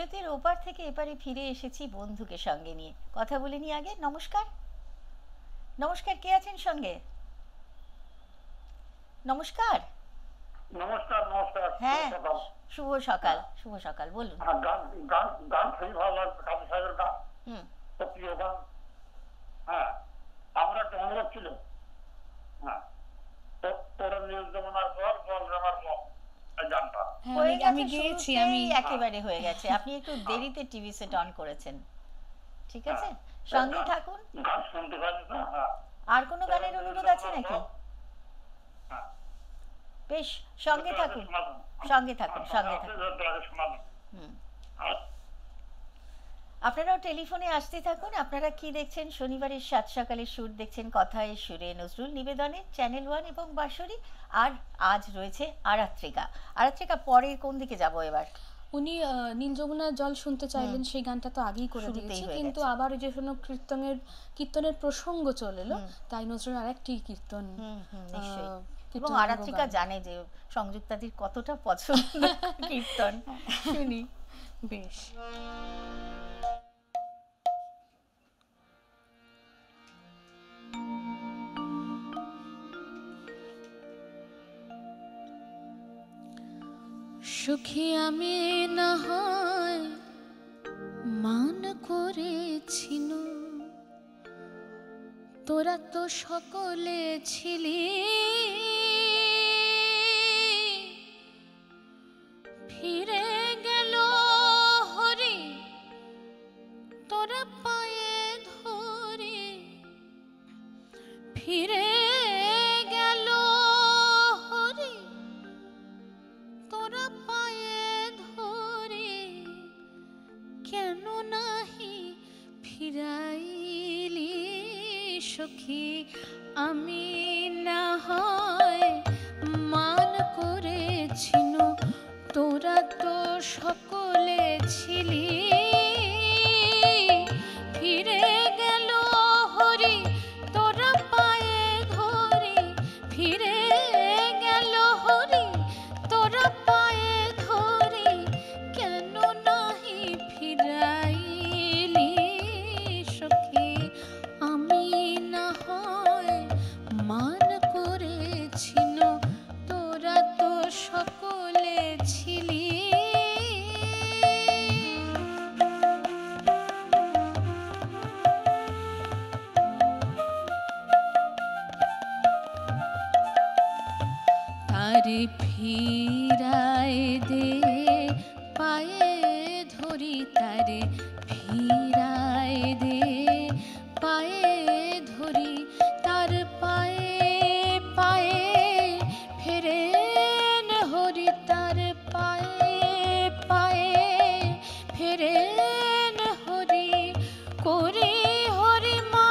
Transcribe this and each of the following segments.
বিরতির ওপার থেকে এপারে ফিরে এসেছি বন্ধুকে সঙ্গে নিয়ে। কথা বলে নি আগে। নমস্কার। নমস্কার, কে আছেন সঙ্গে? নমস্কার। নমস্কার। নমস্কার। হ্যাঁ, শুভ সকাল। শুভ সকাল, বলুন। গান গান গান খুবই ভালো লাগছে, কাজী সাহেবের গান। প্রিয় গান। হ্যাঁ, আমার একটা অনুরোধ ছিল। হ্যাঁ, তোরা নিউজ জমানার পর বল আমার বল, এই গানটা আমি গেয়েছি, আমি একেবারে হয়ে গেছে। আপনি একটু দেরিতে টিভি সেট অন করেছেন, ঠিক আছে? সঙ্গে থাকুন। গান শুনতে পারি না। আর কোনো গানের অনুরোধ আছে নাকি? বেশ, সঙ্গে থাকুন, সঙ্গে থাকুন, সঙ্গে থাকুন। আপনারাও টেলিফোনে আসতে থাকুন। আপনারা কি দেখছেন? শনিবারের সাত সকালে সুর দেখছেন কথায় সুরে নজরুল নিবেদনে, চ্যানেল 1 এবং বাঁশরী। আর আজ রয়েছে আরাত্রিকা। আরাত্রিকা, পরে কোন দিকে যাব এবার? উনি নীল যমুনার জল শুনতে চাইলেন, সেই গানটা তো আগেই করে দিয়েছি, কিন্তু আবার যে কোনো কীর্তনের প্রসঙ্গ চলে এলো, তাই নজরুল আরেকটি কীর্তন। এবং আরাত্রিকা জানে যে সংযুক্তাদির কতটা পছন্দ কীর্তন। শুনি। বেশ। সুখী আমি না হয় মান করেছিল, তোরা তো সকলে ছিলি, ফিরে গেল হরি তোরা পায়ে ধরে, ফিরে গেল হরি তোরা পায়ে ধরে, কেন নাহি ফিরাইলি সখী আমি না হয় মান করেছিল, তোরা তো সকলে ছিলি, ফিরে গেল হরি তোরা পায়ে ধরে, ফিরে গেল হরি তোরা পায়ে ধরে, কেন নাহি ফিরাইলি সখী আমি না হয় মান করেছিল, তোরা তো সকলে ছিলি। তারে ফিরায় দে পায়ে ধরি, তারে ফিরায় দে পায়ে ধরি, তার পায়ে পায়ে ফেরেন হরি, তার পায়ে পায়ে ফেরেন হরি, করে হরি মা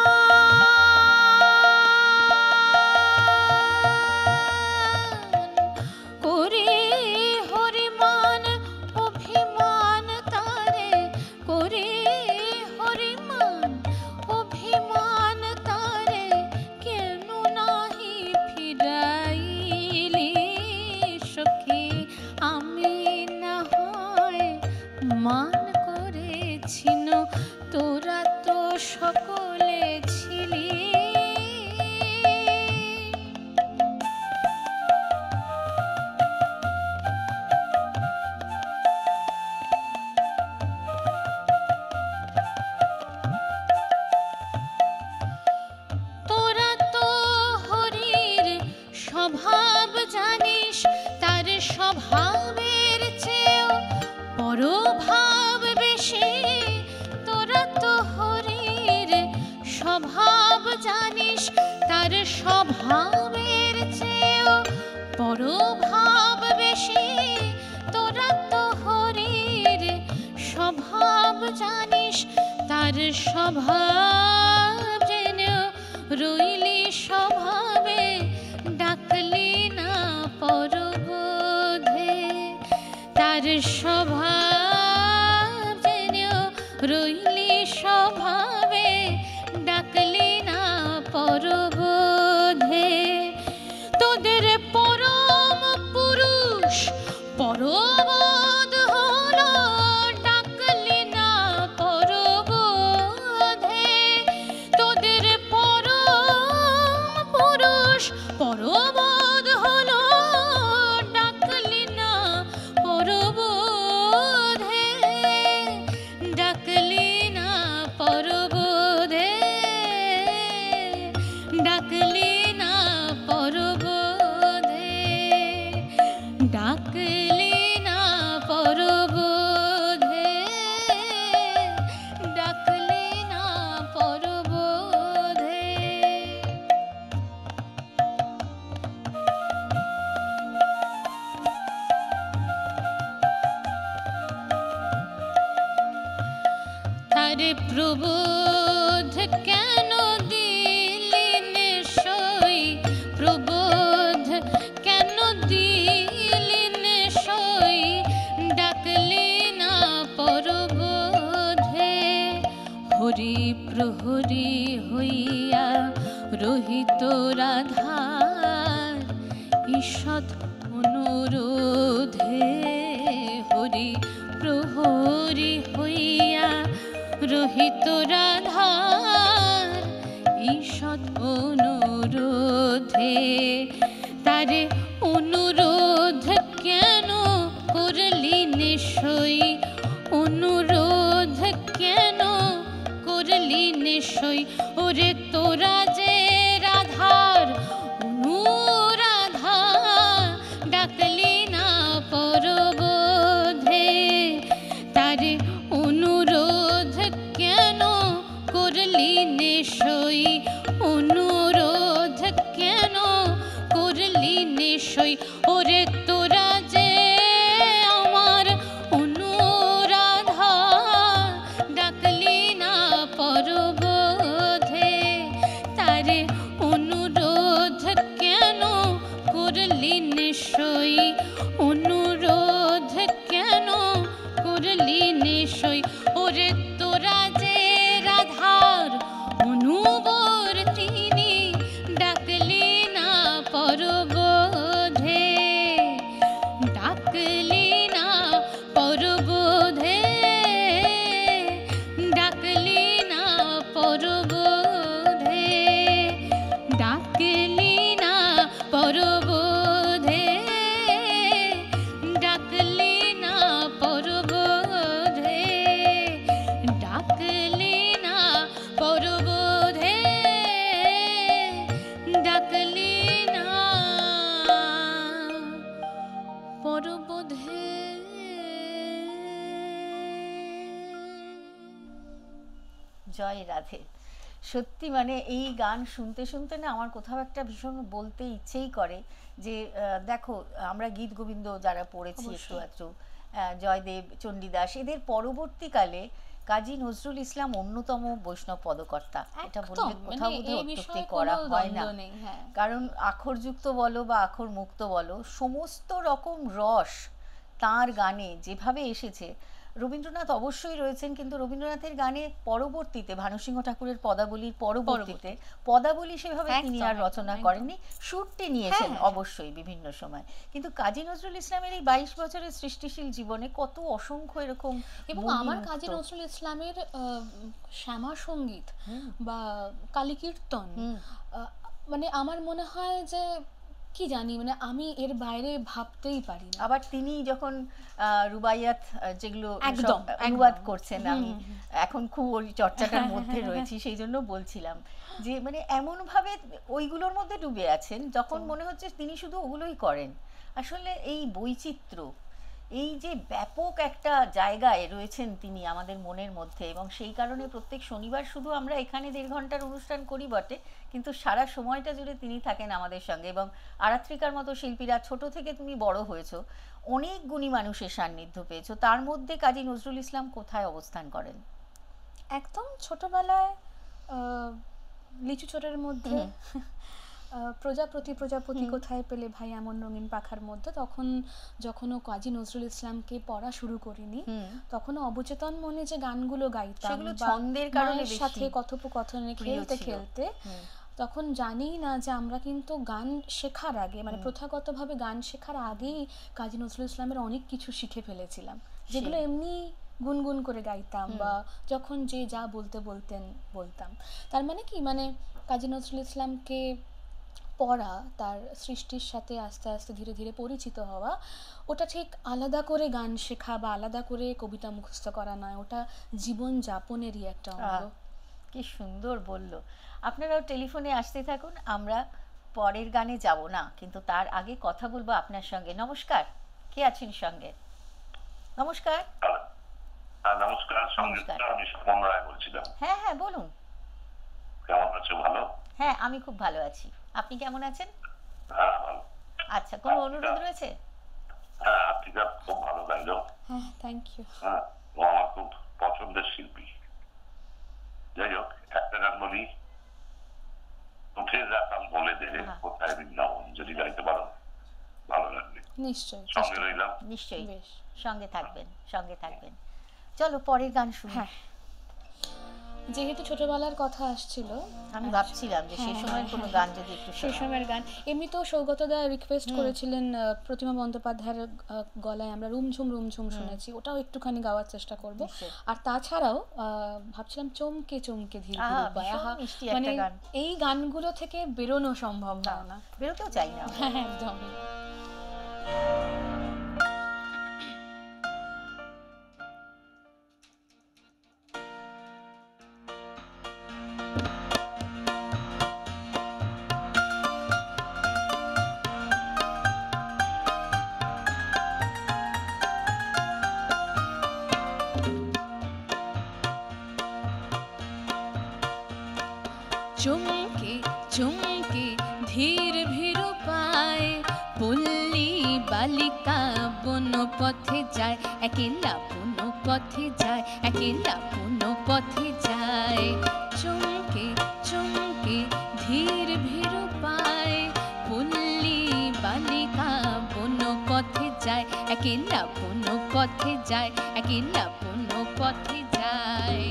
করে হরিমান অভিমান তারে, করে হরিমান অভিমান তারে, কেন নাহি ফিরাইলি সখী আমি না হয় মান করেছিল, তোরা তো সকলে ছিলি। তোরা তো হরির স্বভাব জানিস, তার স্বভাবের চেয়েও পরভাব বেশি, তোরা তো হরির স্বভাব জানিস, তার স্বভাবের চেয়েও পরভাব বেশি, তোরা তো হরির স্বভাব জানিস, তার স্বভাব জেনেও রইলি স্বভাবে, ডাকলি না পরবোধে, তার স্বভাব জেনেও রইলি স্বভাবে, ডাকলি না পরবোধে, তোদের পরম পুরুষ পরবোধ হলো, ডাকলি আকাশ পরবোধ হলো, ডাকলি না পরবোধে, ডাকলি না পরবোধে, ডাকলি না পরবোধে, ডাকলি না পরবোধে, ডাকলি না পরবোধে। তারে প্রবোধ কেন দিলি নেশই, প্রবোধ কেন দিলি নেশই, ডাকলি না পরবোধে। হরি প্রহরী হইয়া রহিত রাধার ঈষৎ অনুরোধে, হরি প্রহরী হইয়া রহিত রাধার ঈষৎ অনুরোধে। তারে অনুরোধ কেন করলি নেশই, অনুরোধ কেন করলি নেশই, ওরে তোরা যে রাধার অনুরাধা, ডাকলি না পরবোধে। তারে অনুরোধ কেন করলি নেশই, অনুরোধ কেন করলি নেশই, ওরে তোরা যে আমার অনুরাধা, ডাকলি না পরবোধে। তারে অনুরোধ কেন করলি নেশই, অনুরোধ কেন করলি নেশই, ওরে তোরা যে রাধার অনুবর্তিনী, ডাকলি না পরবোধে, ডাকলি না পরবোধে, ডাকলি না পরবোধে, ডাকলি না পরবোধে, ডাকলি না পরবোধে, ডাকলি না পরবোধে, ডাকলি না পরবোধে। জয় রাধে। সত্যি মানে এই গান শুনতে শুনতে না আমার কোথাও একটা ভীষণ বলতে ইচ্ছেই করে যে দেখো আমরা গীত গোবিন্দ যারা পড়েছি একটু একটু, জয়দেব, চণ্ডীদাস, এদের পরবর্তীকালে কাজী নজরুল ইসলাম অন্যতম বৈষ্ণব পদকর্তা। এটা বললে কোথাও বোধহয় অত্যুক্তি করা হয় না, কারণ আখরযুক্ত বলো বা আখর মুক্ত বলো, সমস্ত রকম রস তার গানে যেভাবে এসেছে। রবীন্দ্রনাথ অবশ্যই রয়েছেন, কিন্তু রবীন্দ্রনাথের গানে পরবর্তীতে ভানুসিংহ ঠাকুরের পদাবলীর পরবর্তীতে পদাবলী সেভাবে তিনি আর রচনা করেননি, সুরটি নিয়েছেন অবশ্যই বিভিন্ন সময়। কিন্তু কাজী নজরুল ইসলামের এই 22 বছরের সৃষ্টিশীল জীবনে কত অসংখ্য এরকম, এবং আমার কাজী নজরুল ইসলামের শ্যামা সঙ্গীত বা কালী কীর্তন, মানে আমার মনে হয় যে কি জানি, মানে আমি এর বাইরে ভাবতেই পারি না। আবার তিনি যখন রুবাইয়াত যেগুলো অনুবাদ করছেন, আমি এখন খুব ওই চর্চাটার মধ্যে রয়েছি, সেই জন্য বলছিলাম যে মানে এমন ভাবে ওইগুলোর মধ্যে ডুবে আছেন যখন মনে হচ্ছে তিনি শুধু ওগুলোই করেন। আসলে এই বৈচিত্র্য, এই যে ব্যাপক একটা জায়গায় রয়েছেন তিনি আমাদের মনের মধ্যে, এবং সেই কারণে প্রত্যেক শনিবার শুধু আমরা এখানে 1.5 ঘন্টার অনুষ্ঠান করি বটে, কিন্তু সারা সময়টা জুড়ে তিনি থাকেন আমাদের সঙ্গে। এবং আরাত্রিকার মতো শিল্পীরা, ছোট থেকে তুমি বড় হয়েছো, অনেক গুণী মানুষের সান্নিধ্য পেয়েছো, তার মধ্যে কাজী নজরুল ইসলাম কোথায় অবস্থান করেন? একদম ছোটবেলায় লিচু চোরের মধ্যে প্রজাপতি কোথায় পেলে ভাই এমন রঙিন পাখার মধ্যে, তখন যখনও কাজী নজরুল ইসলামকে পড়া শুরু করিনি, তখন অবচেতন মনে যে গানগুলো গাইতাম ছন্দের কারণে সাথে কথোপকথনে খেলতে খেলতে, তখন জানি না যে আমরা কিন্তু গান শেখার আগে, মানে প্রথাগতভাবে গান শেখার আগেই কাজী নজরুল ইসলামের অনেক কিছু শিখে ফেলেছিলাম, যেগুলো এমনি গুনগুন করে গাইতাম বা যখন যে যা বলতে বলতেন বলতাম। তার মানে কি, মানে কাজী নজরুল ইসলামকে পড়া, তার সৃষ্টির সাথে আস্তে আস্তে ধীরে ধীরে পরিচিত হওয়া, ওটা ঠিক আলাদা করে গান শেখা বা আলাদা করে কবিতা মুখস্থ করা নয়, ওটা জীবন যাপনেরই একটা অঙ্গ। কি সুন্দর বলল। আপনারাও টেলিফোনে আসতে থাকুন, আমরা পরের গানে যাব না, কিন্তু তার আগে কথা বলবো আপনার সঙ্গে। নমস্কার, কে আছেন সঙ্গে? নমস্কার। নমস্কার, নমস্কার। আমি সুমন রায় বলছিলাম। হ্যাঁ হ্যাঁ বলুন। কেমন আছো? ভালো? হ্যাঁ আমি খুব ভালো আছি, আপনি কেমন আছেন? হ্যাঁ, ভালো। আচ্ছা, কোনো অনুরোধ রয়েছে? হ্যাঁ, আর্টিকা খুব ভালো গাইলো। হ্যাঁ, থ্যাংক ইউ। হ্যাঁ, ও আমার খুব পছন্দের শিল্পী। যাই হোক, একটা গান বলি, উঠে যাতাম বলে দে কোথায় বৃন্দাবন, যদি গাইতে পারো ভালো লাগবে। নিশ্চয়ই, সঙ্গে রইলাম। নিশ্চয়ই, বেশ। সঙ্গে থাকবেন, সঙ্গে থাকবেন। চলো পরের গান শুনি। হ্যাঁ, যেহেতু ছোটবেলার কথা আসছিল, আমি ভাবছিলাম যে সেই সময়ের কোনো গান যদি একটু সেই শোনাও। সময়ের গান, এমনি তো সৌগতদা রিকোয়েস্ট করেছিলেন, প্রতিমা বন্দ্যোপাধ্যায়ের গলায় আমরা রুমঝুম রুমঝুম শুনেছি, ওটাও একটুখানি গাওয়ার চেষ্টা করব। নিশ্চয়ই। আর তাছাড়াও ভাবছিলাম চমকে চমকে ধীর ধীর উপায়। ভীষণ আহা, মিষ্টি মানে একটা গান। এই গানগুলো থেকে বেরোনো সম্ভব হয় না। বেরোতেও চাই না। হ্যাঁ, একদমই। চমকে চমকে ধীর ভীর পায়, পল্লী বালিকা বন পথে যায়, একেলা বন পথে যায়, একেলা বন পথে যায়। চমকে চমকে ধীর ভীর পায়, পল্লী বালিকা বন পথে যায়, একেলা বন পথে যায়, একেলা বন পথে যায়।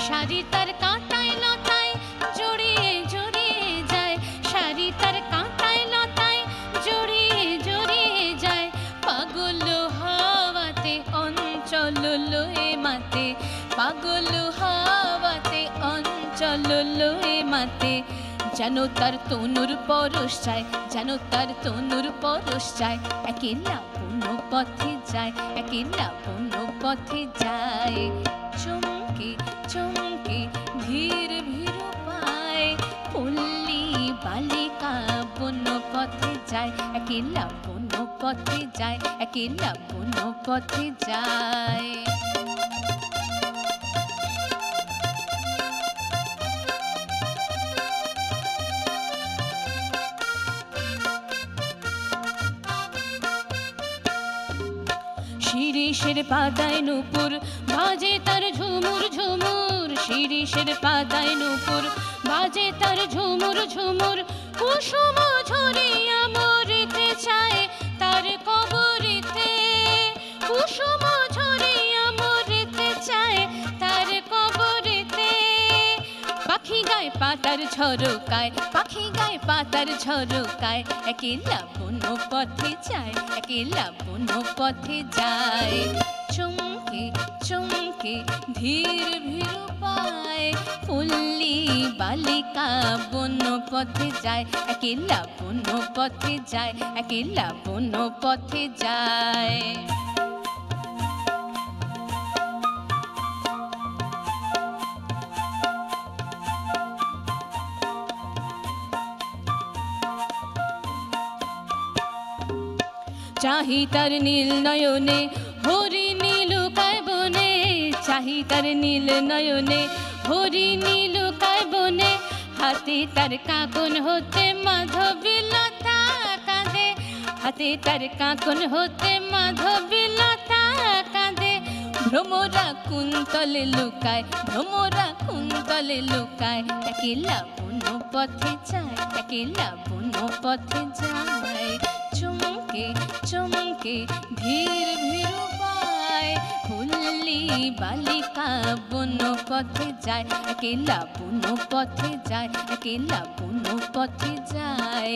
শাড়ি তার কাঁটায় লতায় জড়িয়ে জড়িয়ে যায়, শাড়ি তার কাঁটায় লতায় জড়িয়ে জড়িয়ে যায়। পাগল হাওয়াতে অঞ্চল লয়ে মাতে, পাগল হাওয়াতে অঞ্চল লয়ে মাতে। যেন তার তনুর পরশ চায়, যেন তার তনুর পরশ চায়। একেলা বন পথে যায়, একেলা বন পথে যায়। চমকে চমকে ধীর ভীর পায়, পল্লী বালিকা বন পথে যায়, একেলা বন পথে যায়, একেলা বন পথে যায়। শিরিষের পাতায় নূপুর বাজে তার ঝুমুর ঝুমুর, শিরিষের পাতায় নূপুর বাজে তার ঝুমুর ঝুমুর। কুসুম ঝরিয়া মরিতে চায় তার কবরিতে, কুসুম ঝরিয়া মরিতে চায় তার কবরিতে। পাখি গায়ে পাতার ঝরকায়, পাখি গায়ে পাতার ঝরকায়। একেলা বন পথে যায়, একেলা বন পথে যায়। চমকে চমকে ধীর ভীর পায়, পল্লী বালিকা বন পথে যায়, একেলা বন পথে যায়, একেলা বন পথে যায়। চাহি তার নীল নয়নে হরিণী লুকায় বনে, চাহি তার নীল নয়নে হরিণী লুকায় বনে। হাতে তার কাঁকন হতে মাধবী লতা কাঁদে, হাতে তার কাঁকন হতে মাধবী লতা কাঁদে। ভ্রমরা কুন্তলে লুকায়, ভ্রমরা কুন্তলে লুকায়। একেলা বন পথে যায়, একেলা বন পথে যায়। চমকে চমকে ধীর ভীর পায়, পল্লী বালিকা বন পথে যায়, একেলা বন পথে যায়, একেলা বন পথে যায়।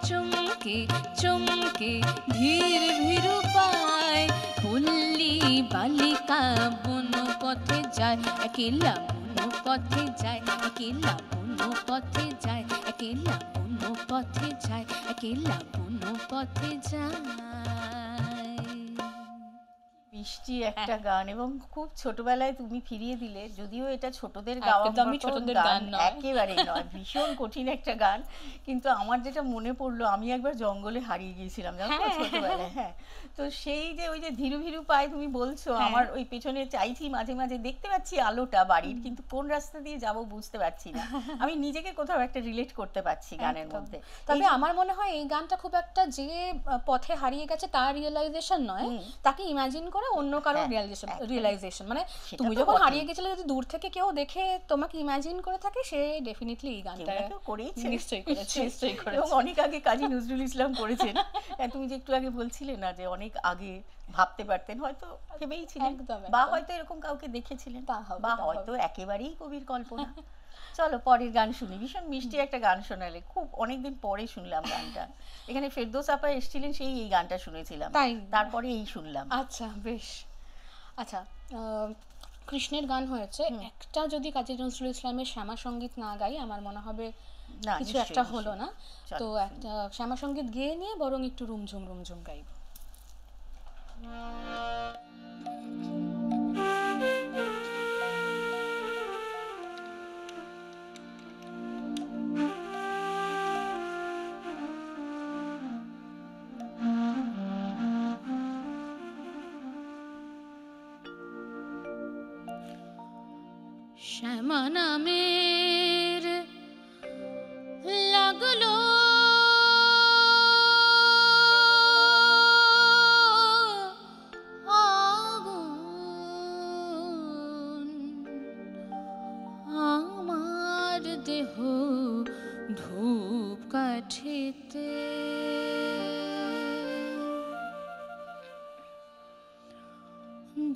চমকে চমকে ধীর ভীর পায়, পল্লী বালিকা বন পথে যায়, একেলা বন পথে যায়, একেলা বন পথে যায়, একেলা বন কোনো পথে যায়, একলা কোনো পথে যায়। মিষ্টি একটা গান, এবং খুব ছোটবেলায় তুমি ফিরিয়ে দিলে, যদিও এটা ছোটদের গাওয়া একদমই মতো ছোটদের গান গান নয়। একেবারেই নয়, ভীষণ কঠিন একটা গান। কিন্তু আমার যেটা মনে পড়লো, আমি একবার জঙ্গলে হারিয়ে গিয়েছিলাম জানো তো, ছোটবেলায়। হ্যাঁ, তো সেই যে ওই যে ধীরু ধীরু পায়ে তুমি বলছো, আমার ওই পেছনে চাইছি মাঝে মাঝে, দেখতে পাচ্ছি আলোটা বাড়ির, কিন্তু কোন রাস্তা দিয়ে যাব বুঝতে পারছি না। আমি নিজেকে কোথাও একটা রিলেট করতে পারছি গানের মধ্যে। তবে আমার মনে হয় এই গানটা খুব একটা যে পথে হারিয়ে গেছে তার রিয়েলাইজেশন নয়, তাকে ইমাজিন করে অন্য কারো রিয়েলাইজেশন। মানে তুমি যখন হারিয়ে গেছিলে, যদি দূর থেকে কেউ দেখে তোমাকে ইমাজিন করে থাকে, সে ডেফিনেটলি এই গানটা করেইছে, নিশ্চয়ই করেছে, নিশ্চয়ই করেছে। এবং অনেক আগে কাজী নজরুল ইসলাম করেছেন। তুমি যে একটু আগে বলছিলে না যে অনেক আগে ভাবতে পারতেন, হয়তো ভেবেইছিলেন, বা হয়তো এরকম কাউকে দেখেছিলেন, বা হয়তো একেবারেই কবির কল্পনা। চলো পরের গান শুনি। ভীষণ মিষ্টি একটা গান শোনালে, খুব অনেকদিন পরে শুনলাম গানটা। এখানে ফেরদৌস আপা এসেছিলেন, সেই এই গানটা শুনেছিলাম, তারপরে এই শুনলাম। আচ্ছা, বেশ। আচ্ছা, কৃষ্ণের গান হয়েছে একটা, যদি কাজী নজরুল ইসলামের শ্যামা সঙ্গীত না গাই আমার মনে হবে কিছু একটা হলো না। তো একটা শ্যামা সঙ্গীত গেয়ে নিয়ে বরং একটু রুমঝুম রুমঝুম গাইব। শ্যামা নামের লাগলো আগুন, আমার দেহ ধূপ কাঠিতে,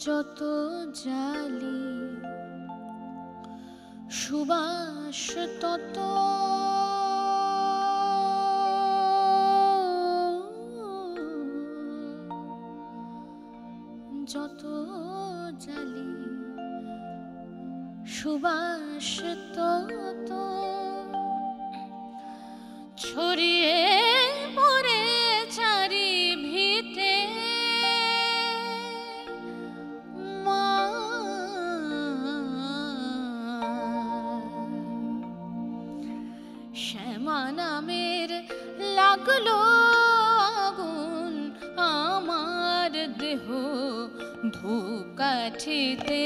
যত জালি সুবাস তত, যত জালি সুবাস তত, ছড়িয়ে পড়ে চারি ভিতে, শ্যামা নামের লাগলো আগুন, আমার দেহ ধূপ কাঠিতে,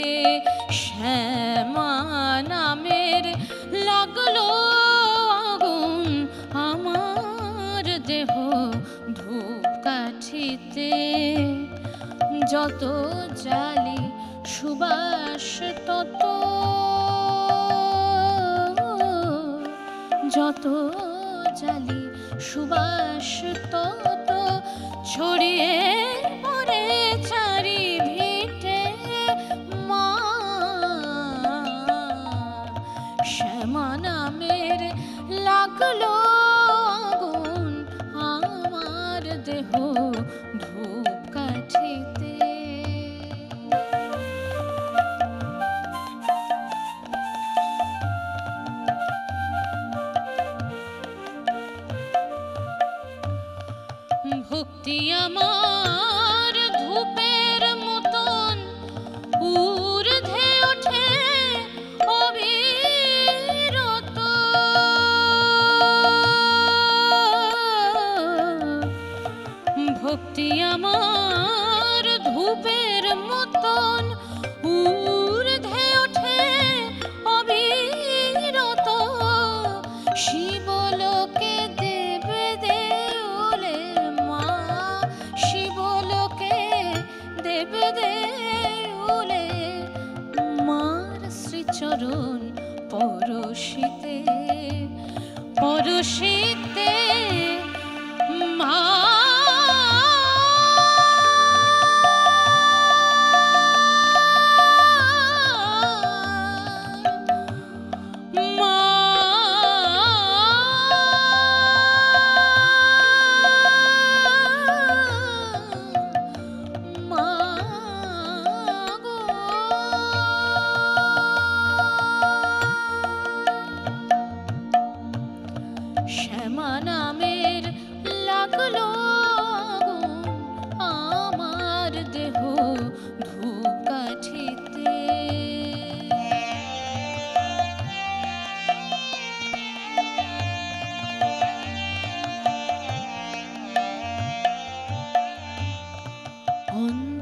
শ্যামা নামের লাগলো আগুন, আমার দেহ ধূপ কাঠিতে, যত জালি সুবাস তত, যত জালি সুবাস তত, ছড়িয়ে পড়ে চারি ভিটে, মা শ্যামা নামের লাগলো আগুন, আমার দেহ ধূপ কাঠিতে। ভক্তি আমার ধূপের মতন ঊর্ধ্বে ওঠে অবিরত, ভক্তি আমার ধূপের মতন ঊর্ধ্বে ওঠে অবিরত, শিবলোকে দেবে দেউলে, মা শিবলোকে দেবে দেউলে, মার শ্রীচরণ পরশিতে, পরশিতে, মা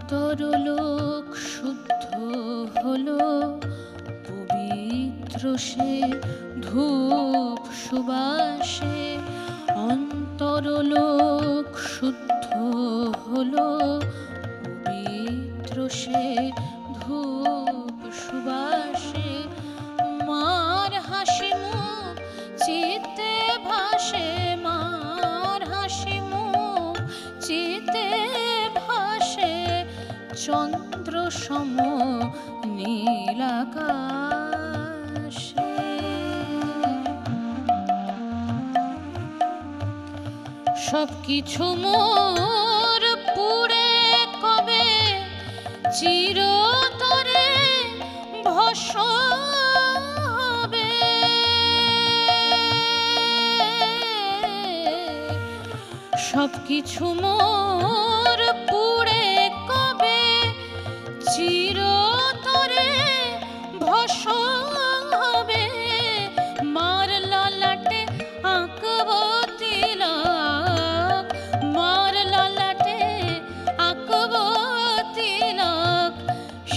অন্তরলোক শুদ্ধ হলো, পবিত্র সে ধূপ সুবাসে। অন্তরলোক শুদ্ধ হলো, পবিত্র সে ধূপ সুবাসে। মার হাসি মুখ চিতে ভাসে, মার হাসি মুখ চিতে ভাসে, চন্দ্র সম নীল আকাশে। সবকিছু মোর পুড়ে কবে চিরতরে ভস্ম হবে। সবকিছু মোর পুড়ে কবে চিরতরে ভস্ম হবে। মার ললাটে আঁকব তিলক, মার ললাটে আঁকব তিলক,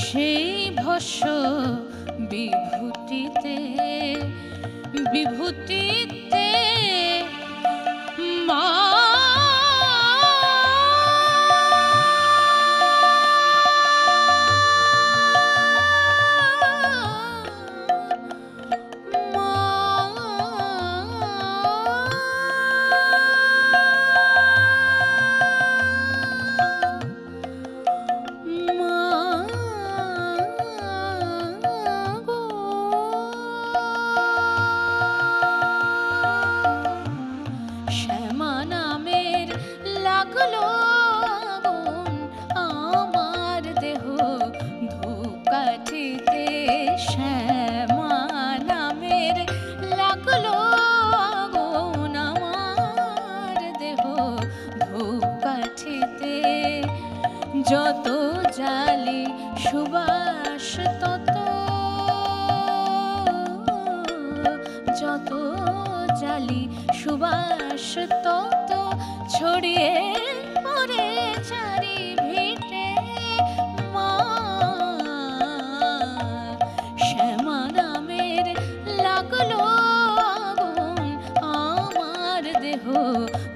সেই ভস্ম বিভূতিতে, বিভূতিতে মা। শ্যামা নামের লাগলো আগুন আমার দেহ ধূপকাঠিতে। শ্যামা নামের লাগলো আগুন আমার দেহ ধূপকাঠিতে। যত জালি সুবাস তত, যত জালি সুবাস তত ছড়িয়ে পড়ে চারি ভিটে। মা শ্যামা নামের লাগলো আগুন আমার দেহ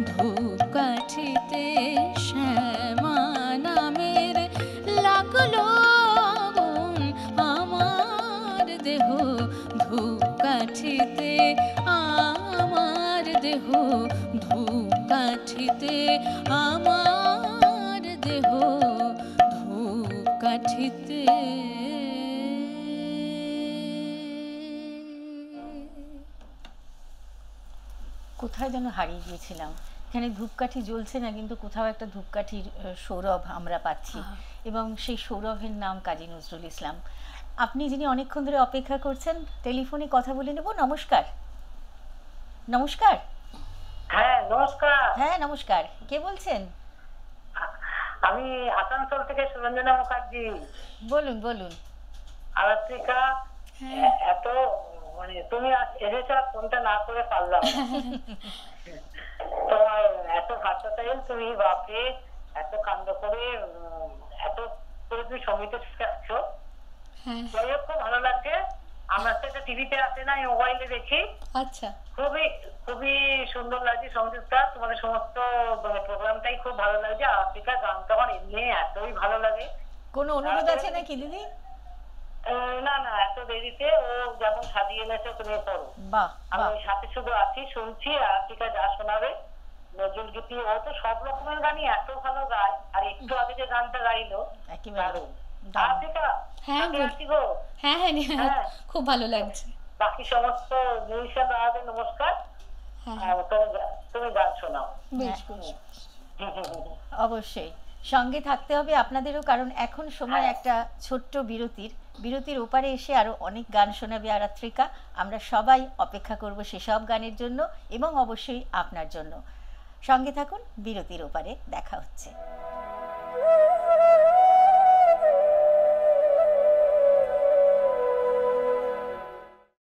ধূপকাঠিতে। শ্যামা নামের লাগলো আগুন আমার দেহ ধূপকাঠিতে, আমার দেহ ধূপকাঠিতে, আমার দেহ ধূপকাঠিতে। কোথায় যেন হারিয়ে গিয়েছিলাম। এখানে ধূপকাঠি জ্বলছে না, কিন্তু কোথাও একটা ধূপকাঠির সৌরভ আমরা পাচ্ছি, এবং সেই সৌরভের নাম কাজী নজরুল ইসলাম। আপনি যিনি অনেকক্ষণ ধরে অপেক্ষা করছেন, টেলিফোনে কথা বলে নেব। নমস্কার। নমস্কার। হ্যাঁ নমস্কার। হ্যাঁ নমস্কার, কে বলছেন? আমি আসানসোল থেকে সুরঞ্জনা মুখার্জি। বলুন বলুন। আরাত্রিকা, এত মানে তুমি এসেছো, ফোনটা না করে পারলাম না। তোমার এত ভাষাটাইল তুমি, বাপরে এত কাণ্ড করে, এত করে তুমি সঙ্গীত শিখাচ্ছো। যাই হোক, খুব ভালো লাগছে। আমার তো টিভিতে আসে না, আমি মোবাইলে দেখি। আচ্ছা, খুবই খুবই সুন্দর লাগছে সঙ্গীতটা। তোমাদের সমস্ত প্রোগ্রামটাই খুব ভালো লাগছে। আফ্রিকার গানটা আমার এমনি এতই ভালো লাগে। কোনো অনুরোধ আছে নাকি দিদি? না না, এত দেরিতে ও যেমন সাজিয়ে এনেছে তুমি করো। বাহ, আমি সাথে শুধু আছি, শুনছি। আফ্রিকা যা শোনাবে নজরুল গীতি, ও তো সব রকমের গানই এত ভালো গায়। আর একটু আগে যে গানটা গাইলো দারুণ। আফ্রিকা, হ্যাঁ গো। হ্যাঁ হ্যাঁ, খুব ভালো লাগছে। বাকি সমস্ত মিউজিশিয়ান দাদাদের নমস্কার। তুমি গান শোনাও। অবশ্যই সঙ্গে থাকতে হবে আপনাদেরও, কারণ এখন সময় একটা ছোট্ট বিরতির ওপারে এসে আরো অনেক গান শোনাবে আরাত্রিকা। আমরা সবাই অপেক্ষা করব সেসব গানের জন্য, এবং অবশ্যই আপনার জন্য। সঙ্গে থাকুন, বিরতির ওপারে দেখা হচ্ছে।